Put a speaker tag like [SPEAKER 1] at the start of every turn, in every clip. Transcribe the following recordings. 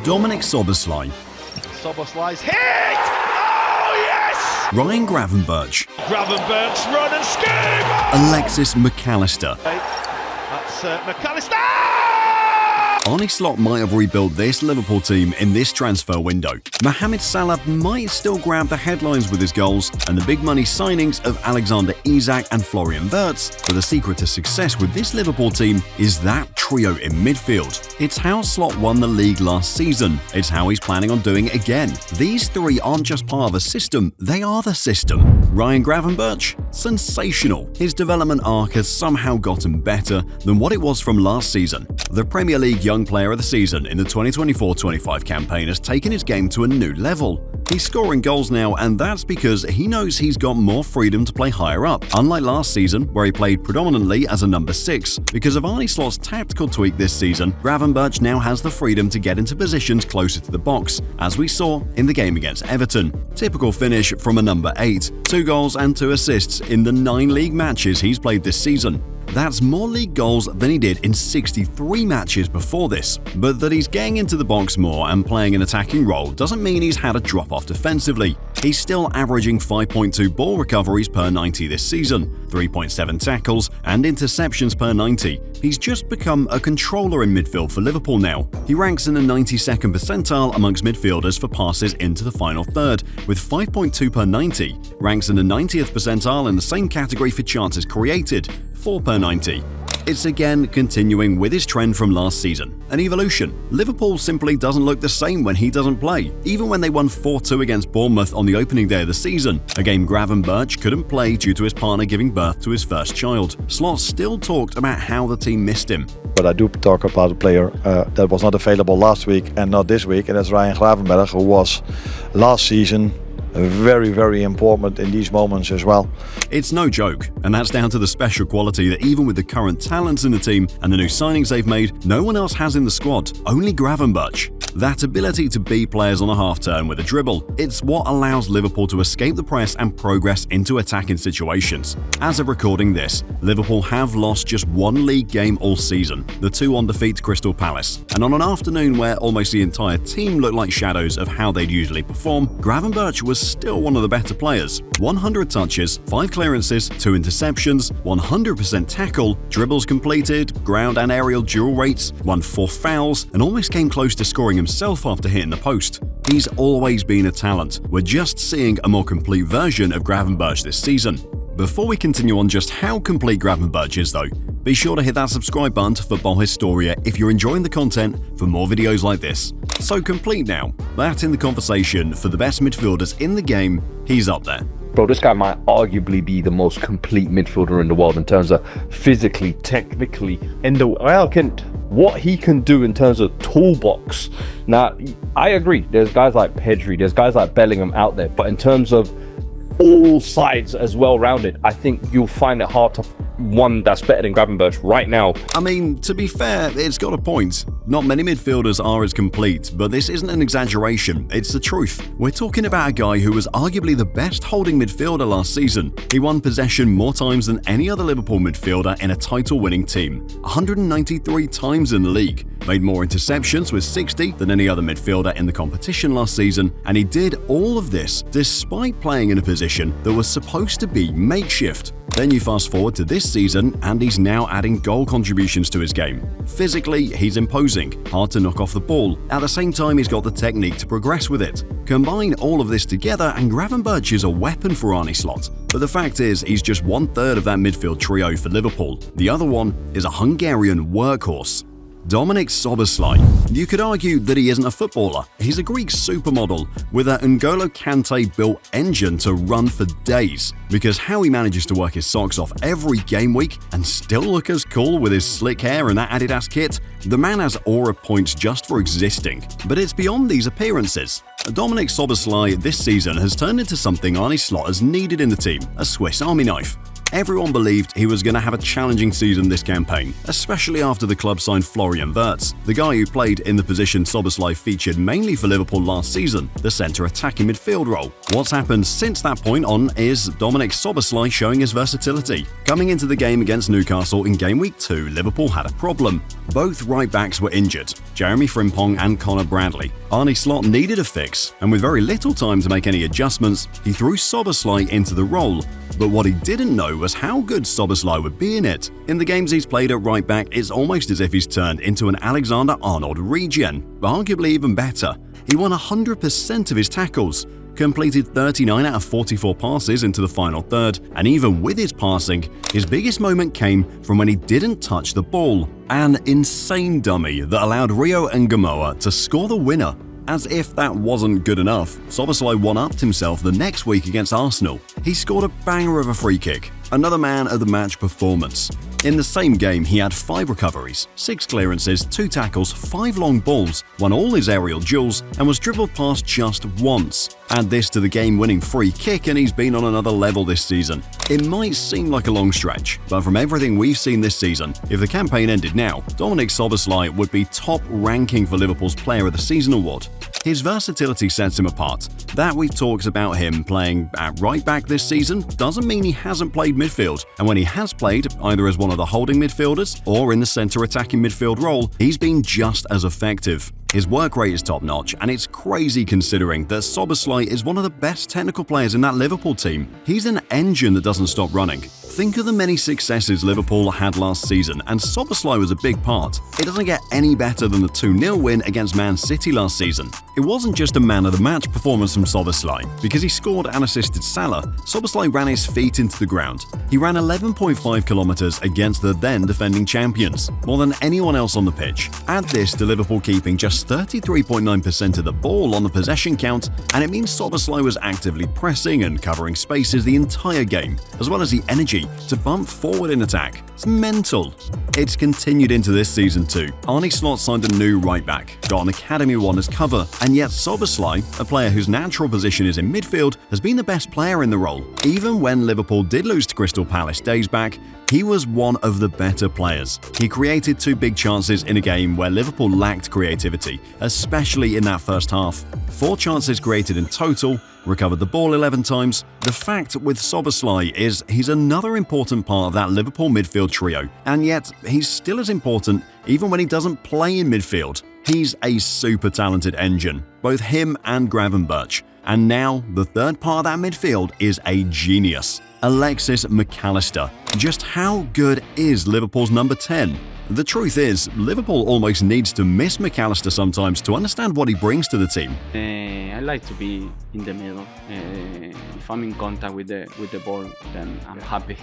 [SPEAKER 1] Dominik Szoboszlai.
[SPEAKER 2] Szoboszlai's hit! Oh, yes!
[SPEAKER 1] Ryan Gravenberch.
[SPEAKER 2] Gravenberch's run and scheme!
[SPEAKER 1] Alexis Mac Allister.
[SPEAKER 2] That's Mac Allister!
[SPEAKER 1] Arne Slot might have rebuilt this Liverpool team in this transfer window. Mohamed Salah might still grab the headlines with his goals and the big money signings of Alexander Isak and Wirtz, but the secret to success with this Liverpool team is that trio in midfield. It's how Slot won the league last season. It's how he's planning on doing it again. These three aren't just part of a system, they are the system. Ryan Gravenberch? Sensational. His development arc has somehow gotten better than what it was from last season. The Premier League Young Player of the Season in the 2024-25 campaign has taken his game to a new level. He's scoring goals now, and that's because he knows he's got more freedom to play higher up, unlike last season where he played predominantly as a number 6. Because of Arne Slot's tactical tweak this season, Gravenberch now has the freedom to get into positions closer to the box, as we saw in the game against Everton. Typical finish from a number 8, 2 goals and 2 assists in the 9 league matches he's played this season. That's more league goals than he did in 63 matches before this. But that he's getting into the box more and playing an attacking role doesn't mean he's had a drop-off defensively. He's still averaging 5.2 ball recoveries per 90 this season, 3.7 tackles and interceptions per 90. He's just become a controller in midfield for Liverpool now. He ranks in the 92nd percentile amongst midfielders for passes into the final third, with 5.2 per 90. Ranks in the 90th percentile in the same category for chances created, 4 per 90. It's again continuing with his trend from last season, an evolution. Liverpool simply doesn't look the same when he doesn't play, even when they won 4-2 against Bournemouth on the opening day of the season, a game Gravenberch couldn't play due to his partner giving birth to his first child. Slot still talked about how the team missed him.
[SPEAKER 3] But I do talk about a player that was not available last week and not this week, and that's Ryan Gravenberch, who was last season very, very important in these moments as well.
[SPEAKER 1] It's no joke, and that's down to the special quality that even with the current talents in the team and the new signings they've made, no one else has in the squad, only Gravenberch. That ability to beat players on a half-turn with a dribble, it's what allows Liverpool to escape the press and progress into attacking situations. As of recording this, Liverpool have lost just 1 league game all season, the 2-1 defeat to Crystal Palace. And on an afternoon where almost the entire team looked like shadows of how they'd usually perform, Gravenberch was still one of the better players. 100 touches, 5 clearances, 2 interceptions, 100% tackle, dribbles completed, ground and aerial duel rates, won 4 fouls, and almost came close to scoring himself after hitting the post. He's always been a talent. We're just seeing a more complete version of Gravenberch this season. Before we continue on just how complete Gravenberch is though, be sure to hit that subscribe button to Football Historia if you're enjoying the content for more videos like this. So complete now, that in the conversation for the best midfielders in the game, he's up there.
[SPEAKER 4] Bro, this guy might arguably be the most complete midfielder in the world in terms of physically, technically, what he can do in terms of toolbox. Now, I agree, there's guys like Pedri, there's guys like Bellingham out there, but in terms of all sides as well-rounded, I think you'll find it hard to one that's better than Gravenberch right now.
[SPEAKER 1] I mean, to be fair, it's got a point. Not many midfielders are as complete, but this isn't an exaggeration, it's the truth. We're talking about a guy who was arguably the best holding midfielder last season. He won possession more times than any other Liverpool midfielder in a title-winning team, 193 times in the league. Made more interceptions with 60 than any other midfielder in the competition last season, and he did all of this despite playing in a position that was supposed to be makeshift. Then you fast forward to this season and he's now adding goal contributions to his game. Physically, he's imposing, hard to knock off the ball. At the same time, he's got the technique to progress with it. Combine all of this together and Gravenberch is a weapon for Arne Slot. But the fact is, he's just 1/3 of that midfield trio for Liverpool. The other one is a Hungarian workhorse. Dominik Szoboszlai. You could argue that he isn't a footballer. He's a Greek supermodel with an N'Golo Kante-built engine to run for days. Because how he manages to work his socks off every game week and still look as cool with his slick hair and that Adidas kit, the man has aura points just for existing. But it's beyond these appearances. Dominik Szoboszlai this season has turned into something Arne Slot has needed in the team, a Swiss Army knife. Everyone believed he was going to have a challenging season this campaign, especially after the club signed Wirtz, the guy who played in the position Szoboszlai featured mainly for Liverpool last season, the centre attacking midfield role. What's happened since that point on is Dominik Szoboszlai showing his versatility. Coming into the game against Newcastle in game week 2, Liverpool had a problem. Both right-backs were injured, Jeremy Frimpong and Conor Bradley. Arne Slot needed a fix, and with very little time to make any adjustments, he threw Szoboszlai into the role. But what he didn't know was how good Szoboszlai would be in it. In the games he's played at right back, it's almost as if he's turned into an Alexander-Arnold regen, but arguably even better. He won 100% of his tackles, completed 39 out of 44 passes into the final third, and even with his passing, his biggest moment came from when he didn't touch the ball. An insane dummy that allowed Rio and Gamoa to score the winner. As if that wasn't good enough, Szoboszlai one-upped himself the next week against Arsenal. He scored a banger of a free kick, another man of the match performance. In the same game, he had 5 recoveries, 6 clearances, 2 tackles, 5 long balls, won all his aerial duels, and was dribbled past just once. Add this to the game-winning free kick and he's been on another level this season. It might seem like a long stretch, but from everything we've seen this season, if the campaign ended now, Dominik Szoboszlai would be top ranking for Liverpool's Player of the Season award. His versatility sets him apart. That we've talked about him playing at right back this season doesn't mean he hasn't played midfield, and when he has played, either as one of the holding midfielders or in the centre attacking midfield role, he's been just as effective. His work rate is top-notch, and it's crazy considering that Szoboszlai is one of the best technical players in that Liverpool team. He's an engine that doesn't stop running. Think of the many successes Liverpool had last season, and Szoboszlai was a big part. It doesn't get any better than the 2-0 win against Man City last season. It wasn't just a man-of-the-match performance from Szoboszlai. Because he scored and assisted Salah, Szoboszlai ran his feet into the ground. He ran 11.5 kilometers against the then-defending champions, more than anyone else on the pitch. Add this to Liverpool keeping just 33.9% of the ball on the possession count, and it means Szoboszlai was actively pressing and covering spaces the entire game, as well as the energy to bump forward in attack. It's mental. It's continued into this season too. Arne Slot signed a new right-back, got an Academy one as cover, and yet Szoboszlai, a player whose natural position is in midfield, has been the best player in the role. Even when Liverpool did lose to Crystal Palace days back, he was one of the better players. He created 2 big chances in a game where Liverpool lacked creativity, especially in that first half. 4 chances created in total, recovered the ball 11 times. The fact with Szoboszlai is he's another important part of that Liverpool midfield trio, and yet he's still as important even when he doesn't play in midfield. He's a super talented engine, both him and Gravenberch. And now, the third part of that midfield is a genius. Alexis Mac Allister. Just how good is Liverpool's number 10? The truth is, Liverpool almost needs to miss Mac Allister sometimes to understand what he brings to the team.
[SPEAKER 5] I like to be in the middle. If I'm in contact with the ball, then I'm happy.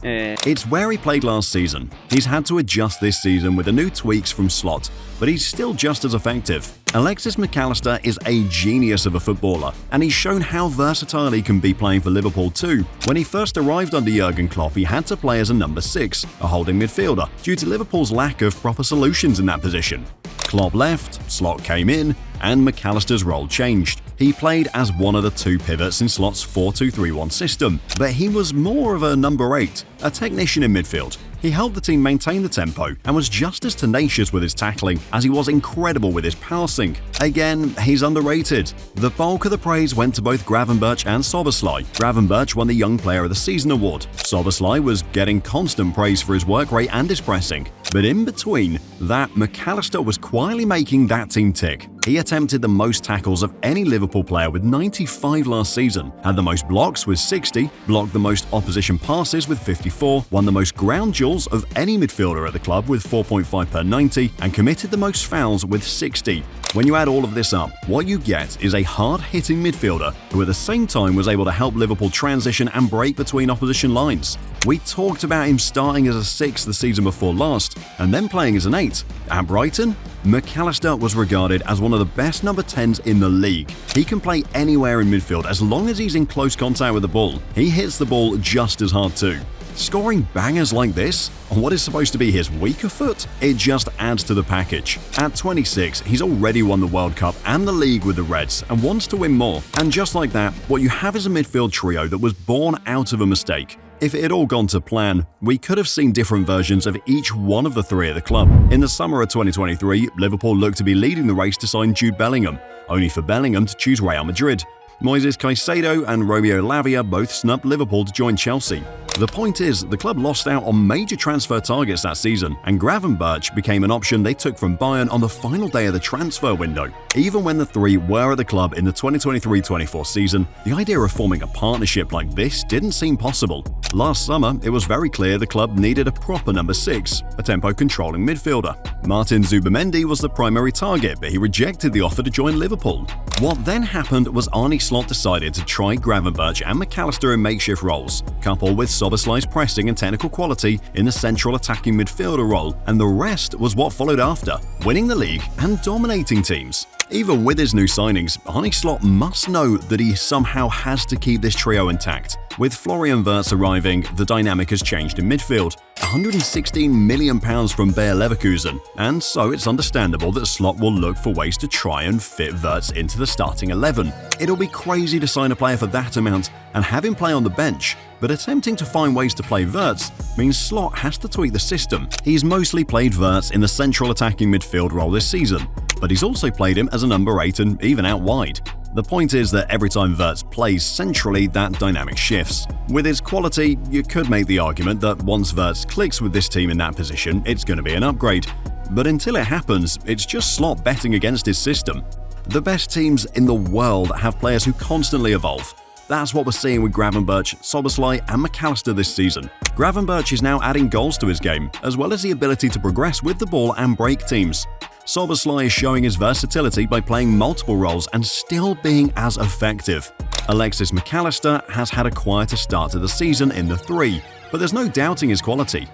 [SPEAKER 1] It's where he played last season. He's had to adjust this season with the new tweaks from Slot, but he's still just as effective. Alexis Mac Allister is a genius of a footballer, and he's shown how versatile he can be playing for Liverpool too. When he first arrived under Jurgen Klopp, he had to play as a number 6, a holding midfielder, due to Liverpool's lack of proper solutions in that position. Klopp left, Slot came in, and Mac Allister's role changed. He played as one of the 2 pivots in Slot's 4-2-3-1 system, but he was more of a number 8, a technician in midfield. He helped the team maintain the tempo and was just as tenacious with his tackling as he was incredible with his passing. Again, he's underrated. The bulk of the praise went to both Gravenberch and Szoboszlai. Gravenberch won the Young Player of the Season award. Szoboszlai was getting constant praise for his work rate and his pressing. But in between that, Mac Allister was quietly making that team tick. He attempted the most tackles of any Liverpool player with 95 last season, had the most blocks with 60, blocked the most opposition passes with 54, won the most ground duels of any midfielder at the club with 4.5 per 90, and committed the most fouls with 60. When you add all of this up, what you get is a hard-hitting midfielder who at the same time was able to help Liverpool transition and break between opposition lines. We talked about him starting as a 6 the season before last, and then playing as an 8. At Brighton, Mac Allister was regarded as one of the best number 10s in the league. He can play anywhere in midfield as long as he's in close contact with the ball. He hits the ball just as hard too. Scoring bangers like this on what is supposed to be his weaker foot, it just adds to the package. At 26, he's already won the World Cup and the league with the Reds and wants to win more. And just like that, what you have is a midfield trio that was born out of a mistake. If it had all gone to plan, we could have seen different versions of each one of the three at the club. In the summer of 2023, Liverpool looked to be leading the race to sign Jude Bellingham, only for Bellingham to choose Real Madrid. Moises Caicedo and Romeo Lavia both snubbed Liverpool to join Chelsea. The point is, the club lost out on major transfer targets that season, and Gravenberch became an option they took from Bayern on the final day of the transfer window. Even when the three were at the club in the 2023-24 season, the idea of forming a partnership like this didn't seem possible. Last summer, it was very clear the club needed a proper number 6, a tempo-controlling midfielder. Martin Zubimendi was the primary target, but he rejected the offer to join Liverpool. What then happened was Arne Slot decided to try Gravenberch and Mac Allister in makeshift roles, coupled with Szoboszlai's pressing and technical quality in the central attacking midfielder role, and the rest was what followed after, winning the league and dominating teams. Even with his new signings, Arne Slot must know that he somehow has to keep this trio intact. With Florian Wirtz arriving, the dynamic has changed in midfield. £116 million from Bayer Leverkusen, and so it's understandable that Slot will look for ways to try and fit Wirtz into the starting 11. It'll be crazy to sign a player for that amount and have him play on the bench, but attempting to find ways to play Wirtz means Slot has to tweak the system. He's mostly played Wirtz in the central attacking midfield role this season, but he's also played him as a number 8 and even out wide. The point is that every time Wirtz plays centrally, that dynamic shifts. With his quality, you could make the argument that once Wirtz clicks with this team in that position, it's going to be an upgrade. But until it happens, it's just Slot betting against his system. The best teams in the world have players who constantly evolve. That's what we're seeing with Gravenberch, Szoboszlai and Mac Allister this season. Gravenberch is now adding goals to his game, as well as the ability to progress with the ball and break teams. Szoboszlai is showing his versatility by playing multiple roles and still being as effective. Alexis Mac Allister has had a quieter start to the season in the 3, but there's no doubting his quality.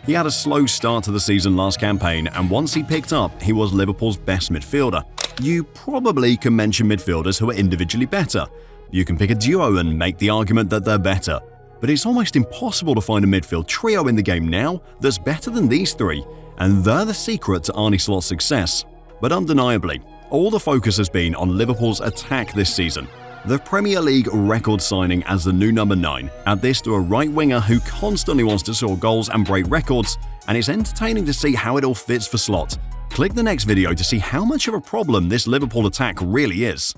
[SPEAKER 1] He had a slow start to the season last campaign, and once he picked up, he was Liverpool's best midfielder. You probably can mention midfielders who are individually better. You can pick a duo and make the argument that they're better. But it's almost impossible to find a midfield trio in the game now that's better than these three, and they're the secret to Arne Slot's success. But undeniably, all the focus has been on Liverpool's attack this season. The Premier League record signing as the new number 9, add this to a right winger who constantly wants to score goals and break records, and it's entertaining to see how it all fits for Slot. Click the next video to see how much of a problem this Liverpool attack really is.